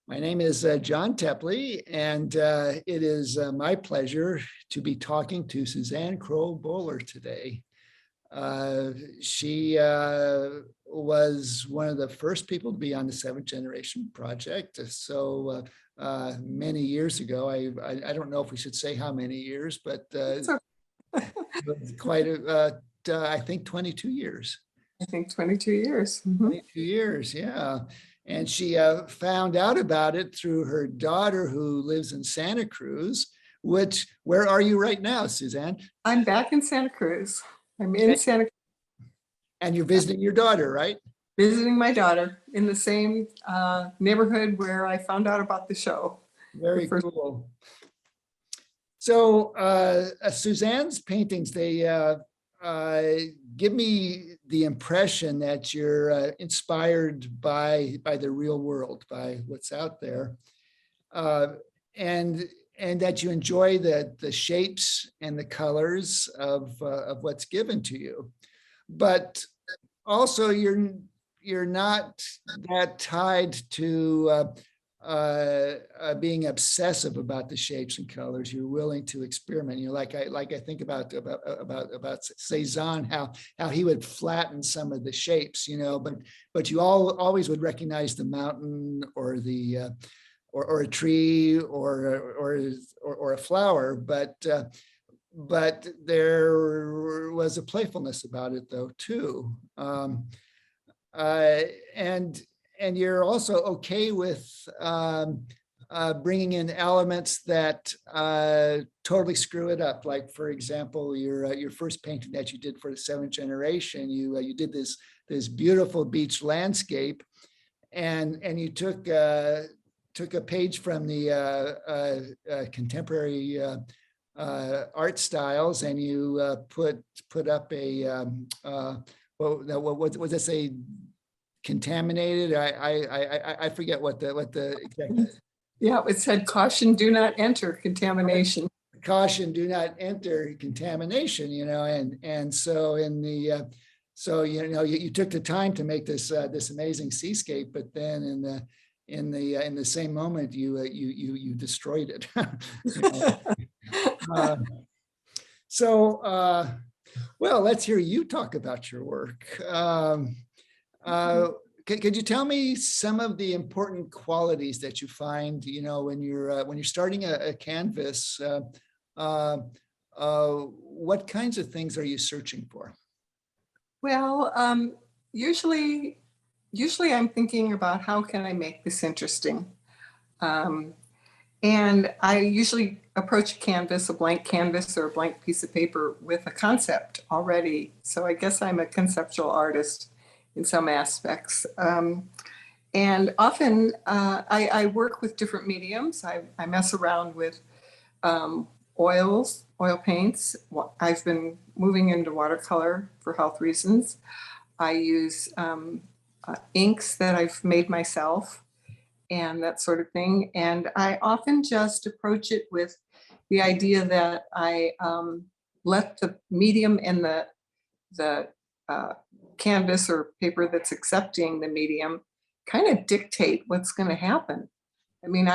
My name is John Teply, and it is my pleasure to be talking to Suzanne Krol Boller today. She was one of the first people to be on the Seventh Generation Project. So many years ago, I don't know if we should say how many years, but quite I think 22 years. I think 22 years. 22 years, yeah. And she found out about it through her daughter who lives in Santa Cruz, where are you right now, Suzanne? I'm back in Santa Cruz. I'm in Santa Cruz. And you're visiting your daughter, right? Visiting my daughter in the same neighborhood where I found out about the show. Very cool. So Suzanne's paintings, they give me the impression that you're inspired by the real world, by what's out there, and that you enjoy the shapes and the colors of what's given to you. But also, you're not that tied to being obsessive about the shapes and colors. You're willing to experiment. You know, like I think about Cezanne, how he would flatten some of the shapes, you know, but you always would recognize the mountain or the or a tree or a flower, but there was a playfulness about it though too. And you're also okay with bringing in elements that totally screw it up. Like, for example, your first painting that you did for the Seventh Generation, you did this beautiful beach landscape, and you took a page from the contemporary art styles, and you put up a what was this, a contaminated? I forget what the exact. Yeah, it said caution, do not enter contamination. Caution, do not enter contamination. You know, and so in the you know, you took the time to make this amazing seascape, but then in the same moment you destroyed it. Well, let's hear you talk about your work. Could you tell me some of the important qualities that you find, you know, when you're starting a canvas? What kinds of things are you searching for? Well, usually I'm thinking about how can I make this interesting. And I usually approach a canvas, a blank canvas or a blank piece of paper with a concept already. So I guess I'm a conceptual artist in some aspects. And often I work with different mediums. I mess around with oil paints. I've been moving into watercolor for health reasons. I use inks that I've made myself and that sort of thing. And I often just approach it with the idea that I let the medium and the canvas or paper that's accepting the medium kind of dictate what's going to happen. I mean,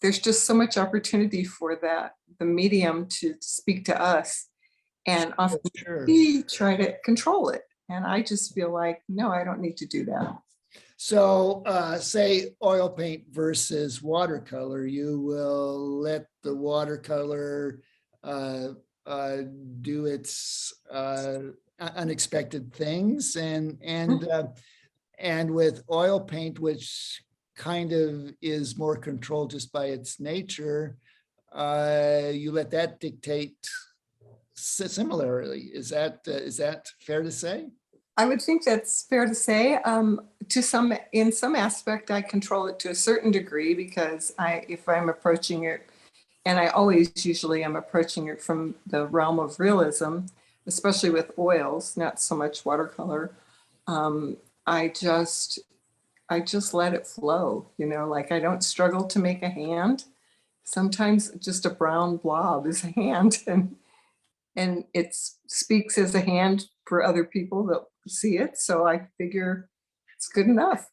there's just so much opportunity for the medium to speak to us, and often we try to control it. And I just feel like, no, I don't need to do that. So say oil paint versus watercolor, you will let the watercolor do its unexpected things, and with oil paint, which kind of is more controlled just by its nature, you let that dictate similarly. Is that fair to say? I would think that's fair to say. In some aspect, I control it to a certain degree, because if I'm approaching it, and I always usually am approaching it from the realm of realism, especially with oils, not so much watercolor. I just let it flow, you know, like I don't struggle to make a hand. Sometimes just a brown blob is a hand, and it speaks as a hand for other people that see it. So I figure it's good enough.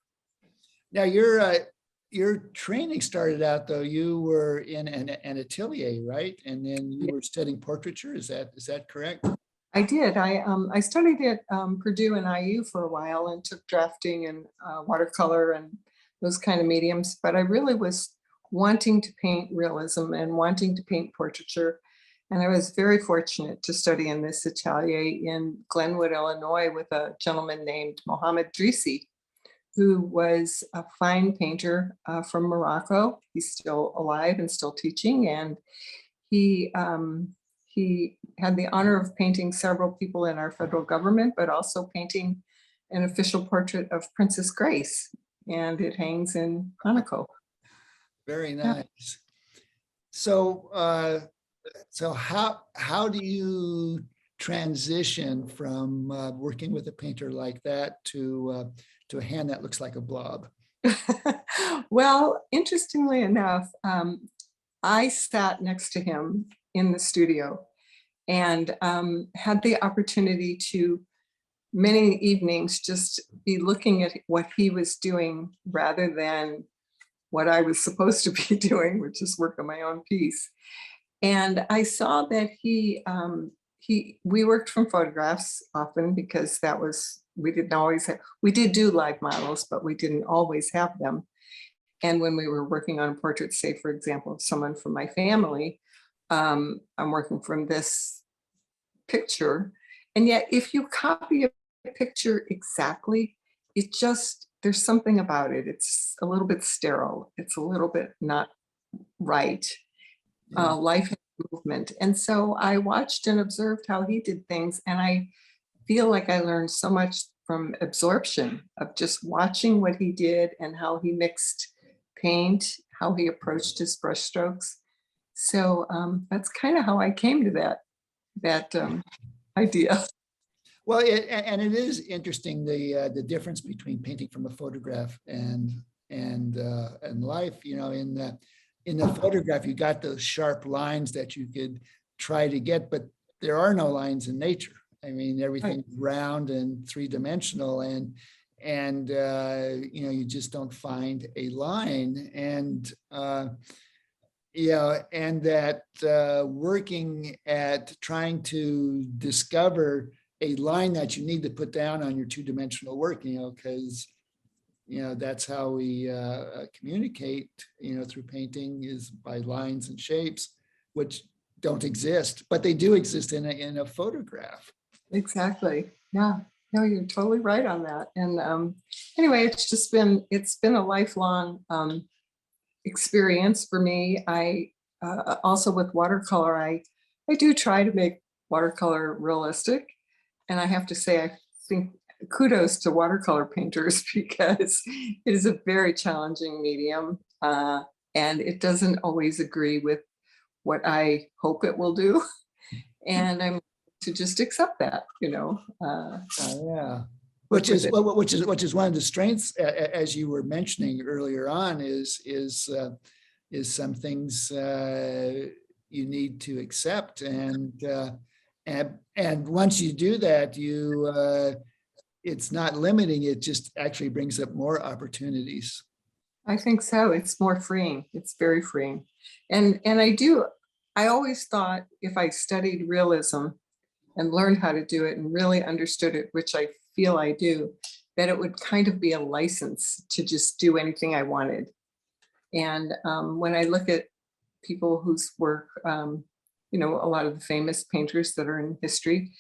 Now your training started out though, you were in an atelier, right? And then you were studying portraiture. Is that correct? I did. I studied at Purdue and IU for a while and took drafting and watercolor and those kind of mediums. But I really was wanting to paint realism and wanting to paint portraiture. And I was very fortunate to study in this atelier in Glenwood, Illinois, with a gentleman named Mohammed Drisi, who was a fine painter from Morocco. He's still alive and still teaching. And he had the honor of painting several people in our federal government, but also painting an official portrait of Princess Grace. And it hangs in Monaco. Very nice. So, so how do you transition from working with a painter like that to a hand that looks like a blob? Well, interestingly enough, I sat next to him in the studio and had the opportunity to many evenings just be looking at what he was doing rather than what I was supposed to be doing, which is work on my own piece. And I saw that we worked from photographs often because that was, we didn't always have, we did do live models, but we didn't always have them. And when we were working on portraits, say, for example, of someone from my family, I'm working from this picture. And yet, if you copy a picture exactly, it just, there's something about it. It's a little bit sterile. It's a little bit not right. Life and movement. And so I watched and observed how he did things. And I feel like I learned so much from absorption of just watching what he did and how he mixed paint, how he approached his brushstrokes. So that's kind of how I came to that idea. Well, and it is interesting the difference between painting from a photograph and life. You know, in the photograph, you got those sharp lines that you could try to get, but there are no lines in nature. I mean, everything's round and three-dimensional, and you know, you just don't find a line. And yeah, and that working at trying to discover a line that you need to put down on your two-dimensional work, you know, because you know that's how we communicate, you know, through painting, is by lines and shapes, which don't exist, but they do exist in a photograph. Exactly. Yeah. No, you're totally right on that. And anyway, it's been a lifelong experience for me. I also with watercolor, I do try to make watercolor realistic. And I have to say, I think kudos to watercolor painters because it is a very challenging medium and it doesn't always agree with what I hope it will do. And I'm to just accept that, you know. Yeah, which is one of the strengths, as you were mentioning earlier on, is some things you need to accept, and once you do that, it's not limiting. It just actually brings up more opportunities. I think so. It's more freeing. It's very freeing, and I always thought if I studied realism and learned how to do it and really understood it, which I feel I do, that it would kind of be a license to just do anything I wanted. And when I look at people whose work, you know, a lot of the famous painters that are in history,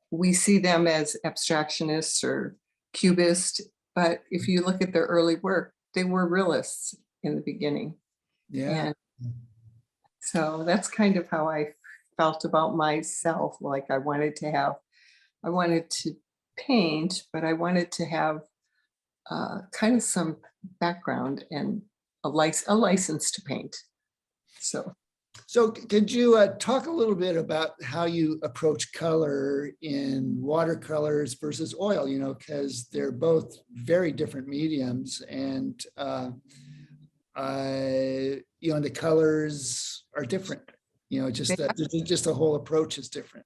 we see them as abstractionists or cubists, but if you look at their early work, they were realists in the beginning. Yeah. And so that's kind of how I felt about myself. Like I wanted to paint, but I wanted to have kind of some background and a license to paint. So could you talk a little bit about how you approach color in watercolors versus oil, you know, because they're both very different mediums, and you know, the colors are different. You know, just the whole approach is different.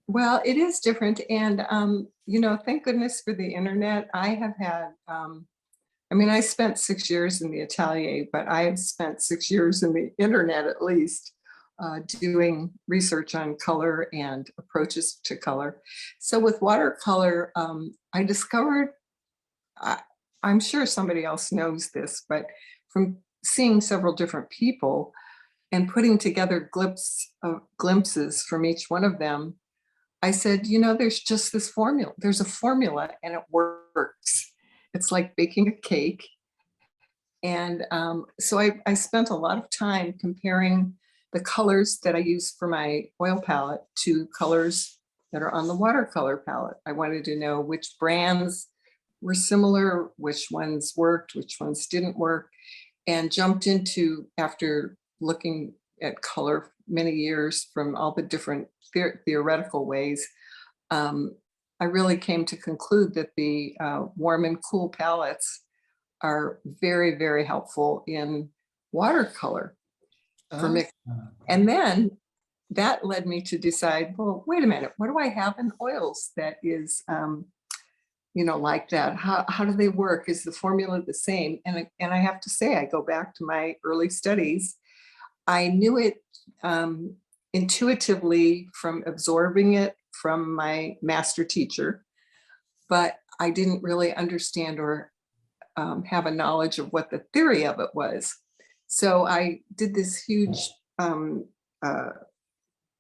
Well, it is different. And, you know, thank goodness for the internet. I have had I mean, I spent 6 years in the atelier, but I have spent 6 years in the internet at least, doing research on color and approaches to color. So with watercolor, I discovered, I'm sure somebody else knows this, but from seeing several different people and putting together glimpses from each one of them, I said, you know, there's just this formula. There's a formula and it works. It's like baking a cake. And so I spent a lot of time comparing the colors that I use for my oil palette to colors that are on the watercolor palette. I wanted to know which brands were similar, which ones worked, which ones didn't work, and jumped into, after looking at color many years from all the different theoretical ways, I really came to conclude that the warm and cool palettes are very, very helpful in watercolor for mix. And then that led me to decide, well, wait a minute, what do I have in oils that is, you know, like that? How do they work? Is the formula the same? And I have to say, I go back to my early studies. I knew it intuitively from absorbing it from my master teacher, but I didn't really understand or have a knowledge of what the theory of it was. So I did this huge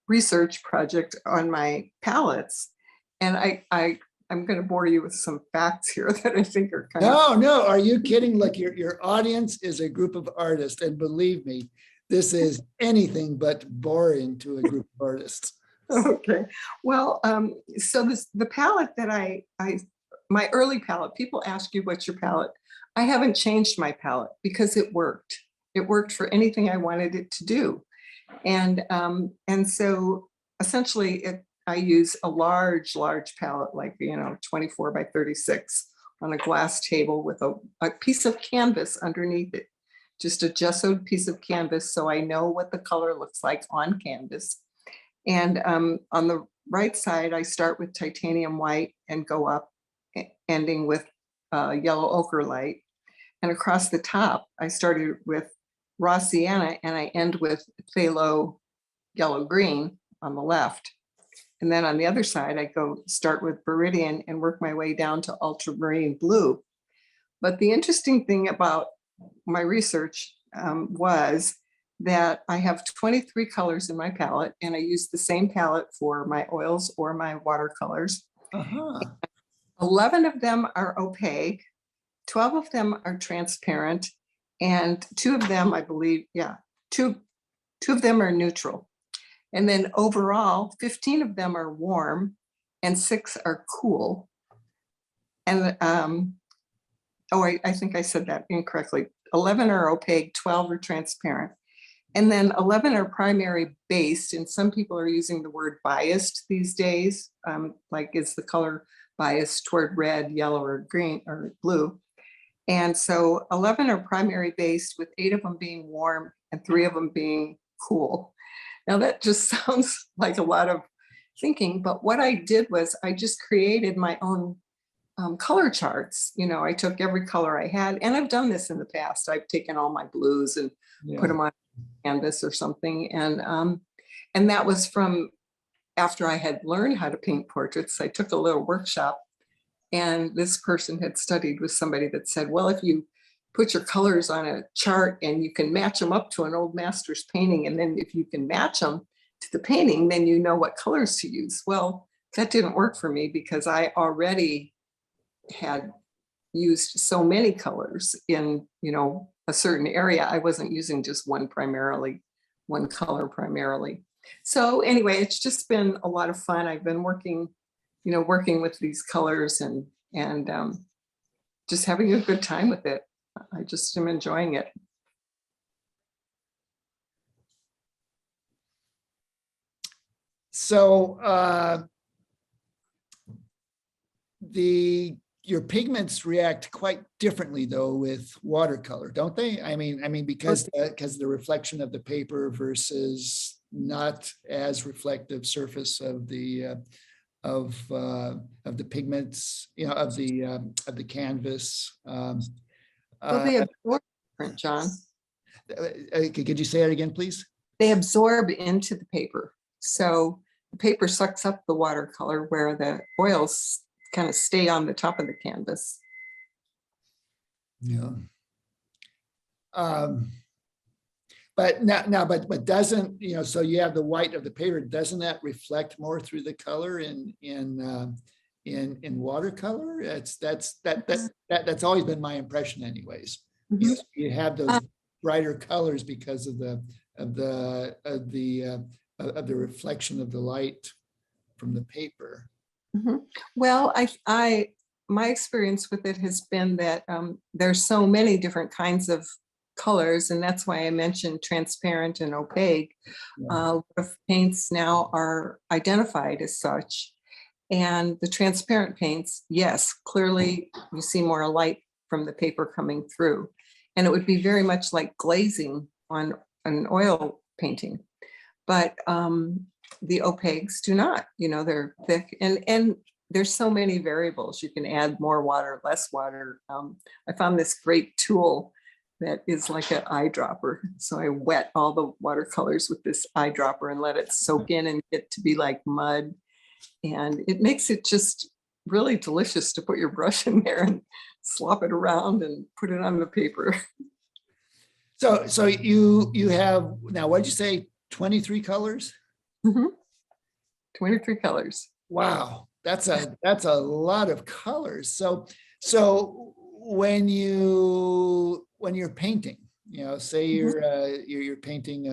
research project on my palettes, and I'm going to bore you with some facts here that I think are kind of. No, are you kidding? Look, your audience is a group of artists, and believe me, this is anything but boring to a group of artists. Okay, well, so the palette that my early palette, people ask you, what's your palette? I haven't changed my palette because it worked. It worked for anything I wanted it to do. And so essentially I use a large palette, like, you know, 24 by 36 on a glass table with a piece of canvas underneath it, just a gessoed piece of canvas. So I know what the color looks like on canvas. And on the right side, I start with titanium white and go up, ending with yellow ochre light. And across the top, I started with raw sienna and I end with phthalo yellow green on the left. And then on the other side, I start with Viridian and work my way down to ultramarine blue. But the interesting thing about my research was that I have 23 colors in my palette, and I use the same palette for my oils or my watercolors. 11 of them are opaque, 12 of them are transparent, and 2 of them, I believe, two of them are neutral. And then overall, 15 of them are warm and 6 are cool. And I think I said that incorrectly. 11 are opaque, 12 are transparent. And then 11 are primary based, and some people are using the word biased these days, like is the color biased toward red, yellow, or green, or blue. And so 11 are primary based, with 8 of them being warm and 3 of them being cool. Now that just sounds like a lot of thinking, but what I did was I just created my own color charts. You know, I took every color I had, and I've done this in the past. I've taken all my blues and put them on canvas or something. And that was from after I had learned how to paint portraits. I took a little workshop, and this person had studied with somebody that said, well, if you put your colors on a chart and you can match them up to an old master's painting, and then if you can match them to the painting, then you know what colors to use. Well, that didn't work for me because I already had used so many colors in, you know, a certain area. I wasn't using just one color primarily. So anyway, it's just been a lot of fun. I've been working with these colors and just having a good time with it. I just am enjoying it. So your pigments react quite differently though with watercolor, don't they? I mean because the reflection of the paper versus not as reflective surface of the pigments, you know, of the canvas. Well, they absorb print, John. Could you say it again, please? They absorb into the paper. So the paper sucks up the watercolor where the oils kind of stay on the top of the canvas. Yeah. But doesn't, so you have the white of the paper, doesn't that reflect more through the color in watercolor? That's always been my impression anyways. Mhm. You have those brighter colors because of the reflection of the light from the paper. Mhm. Well, my experience with it has been that there's so many different kinds of colors, and that's why I mentioned transparent and opaque. Yeah. Paints now are identified as such, and the transparent paints, yes, clearly you see more light from the paper coming through, and it would be very much like glazing on an oil painting. But the opaques do not, they're thick, and there's so many variables. You can add more water, less water. I found this great tool that is like an eyedropper. So I wet all the watercolors with this eyedropper and let it soak in and get to be like mud. And it makes it just really delicious to put your brush in there and slop it around and put it on the paper. So you have, now what'd you say, 23 colors? Mm-hmm. 23 colors. Wow, that's a lot of colors. So when you're painting, say you're painting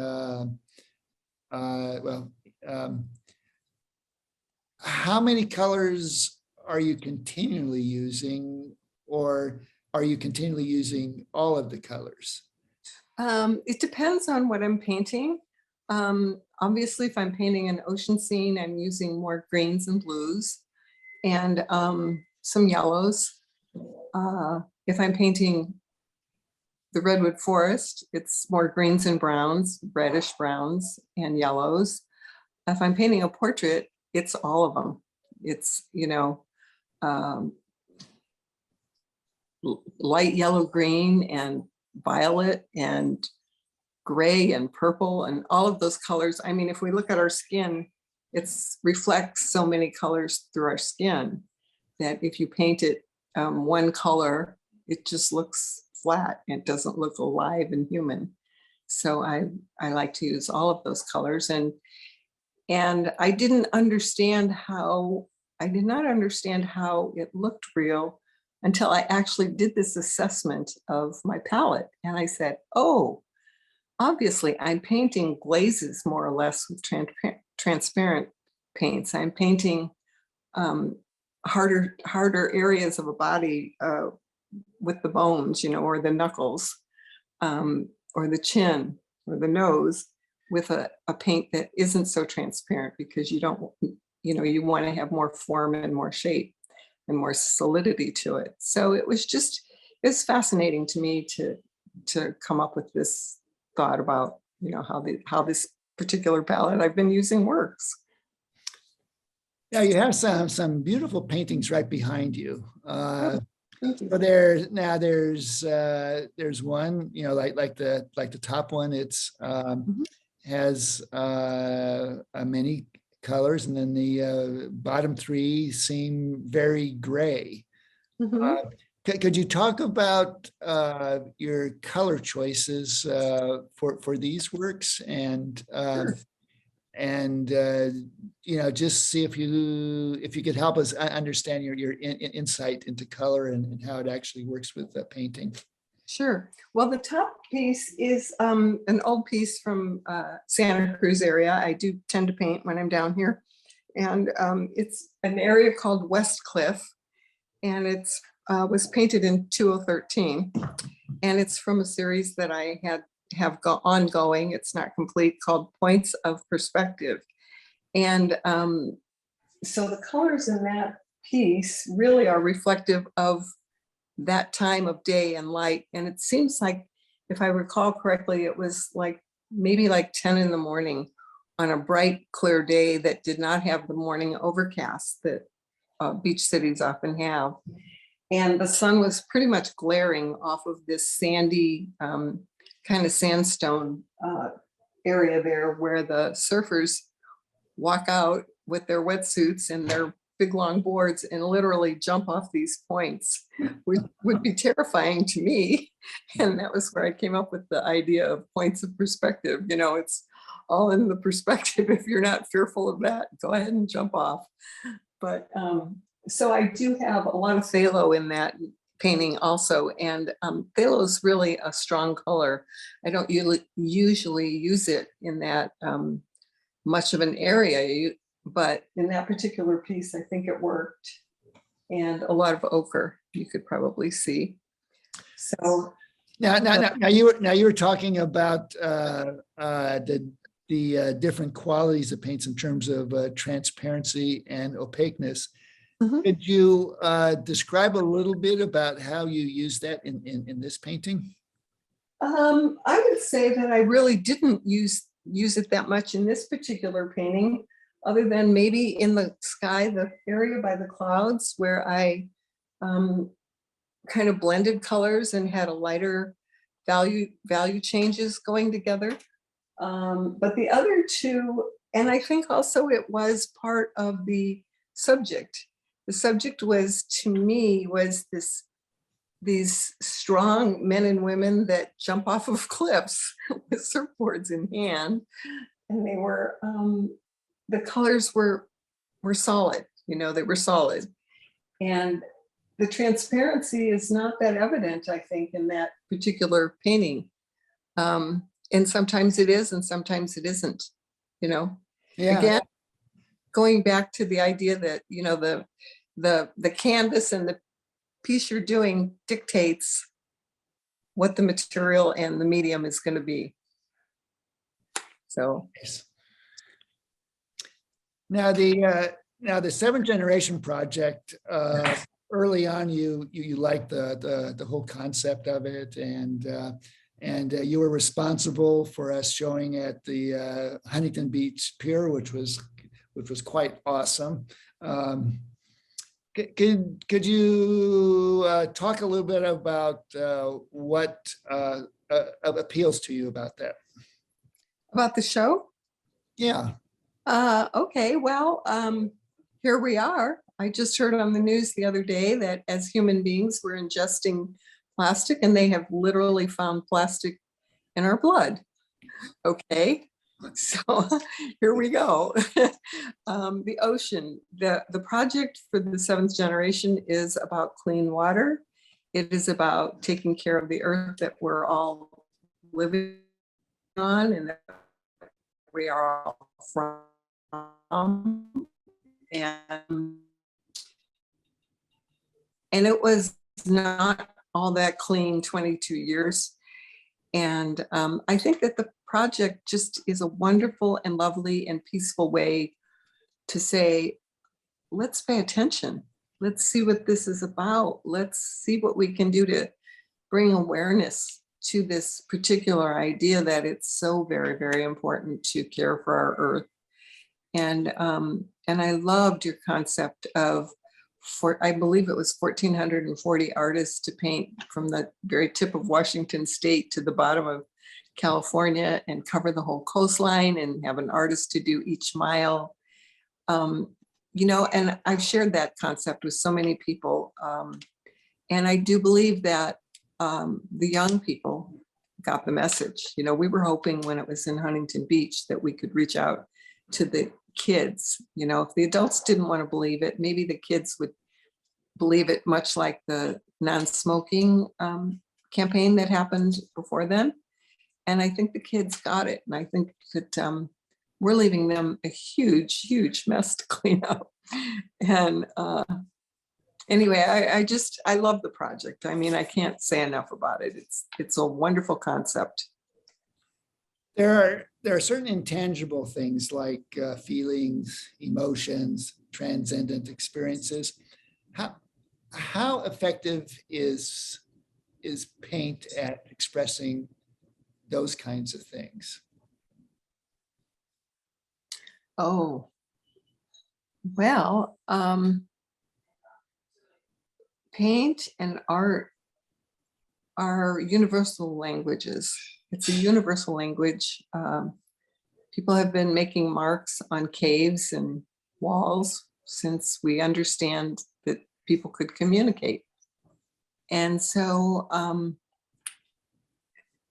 how many colors are you continually using, or are you continually using all of the colors? It depends on what I'm painting. Obviously, if I'm painting an ocean scene, I'm using more greens and blues and some yellows. If I'm painting the redwood forest, it's more greens and browns, reddish browns and yellows. If I'm painting a portrait, it's all of them. It's, light yellow, green, and violet, and gray, and purple, and all of those colors. I mean, if we look at our skin, it reflects so many colors through our skin that if you paint it one color, it just looks flat. It doesn't look alive and human. So I like to use all of those colors. And I did not understand how it looked real until I actually did this assessment of my palette. And I said, oh, obviously I'm painting glazes more or less with transparent paints. I'm painting harder areas of a body with the bones, or the knuckles, or the chin, or the nose, with a paint that isn't so transparent, because you don't, you want to have more form and more shape and more solidity to it. So it was fascinating to me to come up with this thought about, how this particular palette I've been using works. Yeah, you have some beautiful paintings right behind you. But there's one, like the top one. It's has many colors, and then the bottom three seem very gray. Mm-hmm. Could you talk about your color choices for these works, and Sure. Just see if you could help us understand your insight into color and how it actually works with painting. Sure. Well, the top piece is an old piece from Santa Cruz area. I do tend to paint when I'm down here. And it's an area called West Cliff. And it's was painted in 2013. And it's from a series that I have ongoing. It's not complete, called Points of Perspective. And so the colors in that piece really are reflective of that time of day and light. And it seems like, if I recall correctly, it was maybe 10 in the morning on a bright, clear day that did not have the morning overcast that beach cities often have. And the sun was pretty much glaring off of this sandy kind of sandstone area there where the surfers walk out with their wetsuits and their big long boards and literally jump off these points, which would be terrifying to me. And that was where I came up with the idea of points of perspective. You know, it's all in the perspective. If you're not fearful of that, go ahead and jump off. But so I do have a lot of phthalo in that painting also. And phthalo is really a strong color. I don't usually use it in that much of an area, but in that particular piece, I think it worked. And a lot of ochre, you could probably see. So now you were talking about the different qualities of paints in terms of transparency and opaqueness. Mhm. Could you describe a little bit about how you use that in this painting? I would say that I really didn't use it that much in this particular painting, other than maybe in the sky, the area by the clouds where I kind of blended colors and had a lighter value changes going together. But the other two, and I think also it was part of the subject. The subject was, to me, was these strong men and women that jump off of cliffs with surfboards in hand. And they were, the colors were solid, you know, they were solid. And the transparency is not that evident, I think, in that particular painting. And sometimes it is, and sometimes it isn't, you know. Yeah. Again, going back to the idea that, you know, the canvas and the piece you're doing dictates what the material and the medium is going to be. So now the seventh generation project, early on you liked the whole concept of it, and you were responsible for us showing at the Huntington Beach Pier, which was quite awesome. Could you talk a little bit about what appeals to you about that? about the show? Yeah. Okay, well, here we are. I just heard on the news the other day that as human beings, we're ingesting plastic, and they have literally found plastic in our blood. Okay, so here we go. The ocean, the project for the seventh generation is about clean water. It is about taking care of the earth that we're all living on and that we are all from. And it was not all that clean 22 years. And I think that the project just is a wonderful and lovely and peaceful way to say, let's pay attention. Let's see what this is about. Let's see what we can do to bring awareness to this particular idea that it's so very, very important to care for our earth. And I loved your concept of, I believe it was 1,440 artists to paint from the very tip of Washington state to the bottom of California and cover the whole coastline and have an artist to do each mile. You know, and I've shared that concept with so many people. And I do believe that the young people got the message. You know, we were hoping when it was in Huntington Beach that we could reach out to the kids. You know, if the adults didn't want to believe it, maybe the kids would believe it, much like the non-smoking campaign that happened before then. And I think the kids got it. And I think that we're leaving them a huge, huge mess to clean up. And anyway, I love the project. I mean, I can't say enough about it. It's a wonderful concept. There are certain intangible things like feelings, emotions, transcendent experiences. How effective is paint at expressing those kinds of things? Oh, well, paint and art are universal languages. It's a universal language. People have been making marks on caves and walls since we understand that people could communicate. And so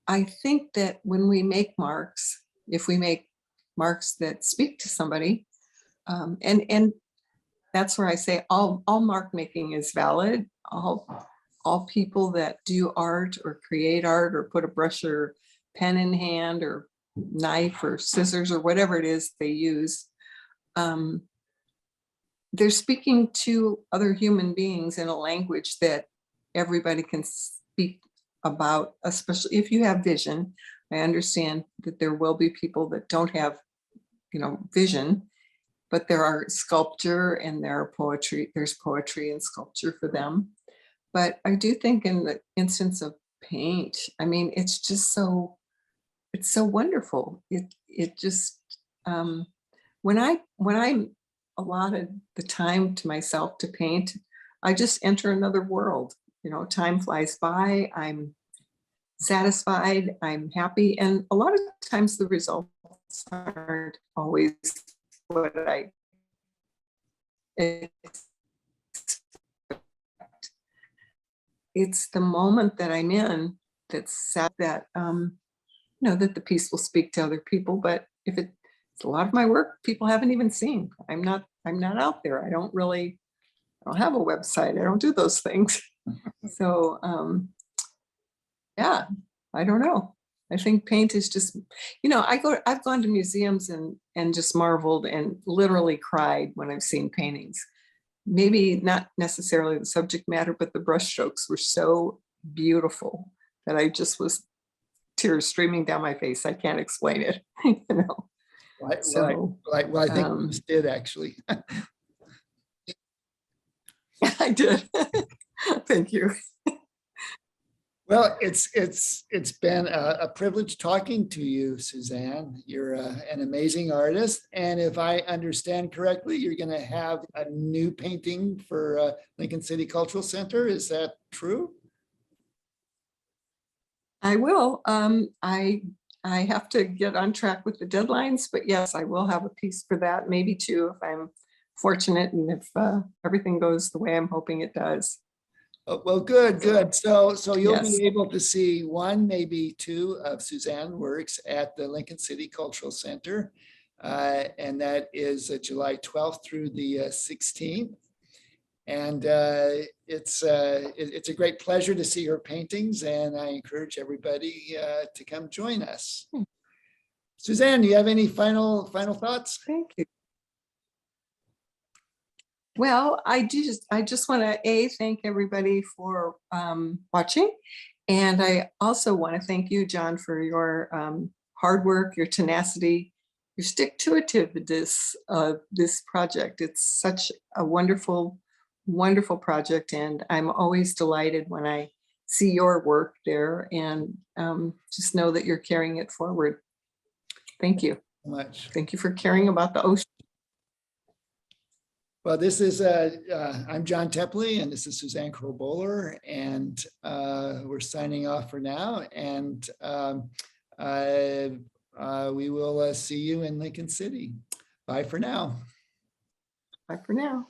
I think that when we make marks, if we make marks that speak to somebody, and that's where I say all mark making is valid. All people that do art or create art or put a brush or pen in hand or knife or scissors or whatever it is they use, they're speaking to other human beings in a language that everybody can speak about, especially if you have vision. I understand that there will be people that don't have, vision, but there are sculpture and there are poetry. There's poetry and sculpture for them. But I do think in the instance of paint, I mean, it's so wonderful. It just, when I allotted the time to myself to paint, I just enter another world. Time flies by. I'm satisfied. I'm happy. And a lot of times the results aren't always what I expect. It's the moment that I'm in that's sad that, that the piece will speak to other people. But if it's a lot of my work, people haven't even seen. I'm not out there. I don't have a website. I don't do those things. So, yeah, I don't know. I think paint is just, I've gone to museums and just marveled and literally cried when I've seen paintings. Maybe not necessarily the subject matter, but the brush strokes were so beautiful that I just was tears streaming down my face. I can't explain it, Right. So, well, I think you just did actually. I did. Thank you. Well, it's been a privilege talking to you, Suzanne. You're an amazing artist, and if I understand correctly, you're going to have a new painting for Lincoln City Cultural Center. Is that true? I will. I have to get on track with the deadlines, but yes, I will have a piece for that, maybe two if I'm fortunate and if everything goes the way I'm hoping it does. Oh, well, good. So you'll Yes. be able to see one, maybe two of Suzanne works at the Lincoln City Cultural Center. And that is July 12th through the 16th. And it's a great pleasure to see her paintings, and I encourage everybody to come join us. Suzanne, do you have any final thoughts? Thank you. Well, I just want to thank everybody for watching. And I also want to thank you, John, for your hard work, your tenacity, your stick-to-itiveness of this project. It's such a wonderful, wonderful project. And I'm always delighted when I see your work there, and just know that you're carrying it forward. Thank you So much. Thank you for caring about the ocean. Well, this is I'm John Teply, and this is Suzanne Krol Boller, and we're signing off for now. And we will see you in Lincoln City. Bye for now. Bye for now.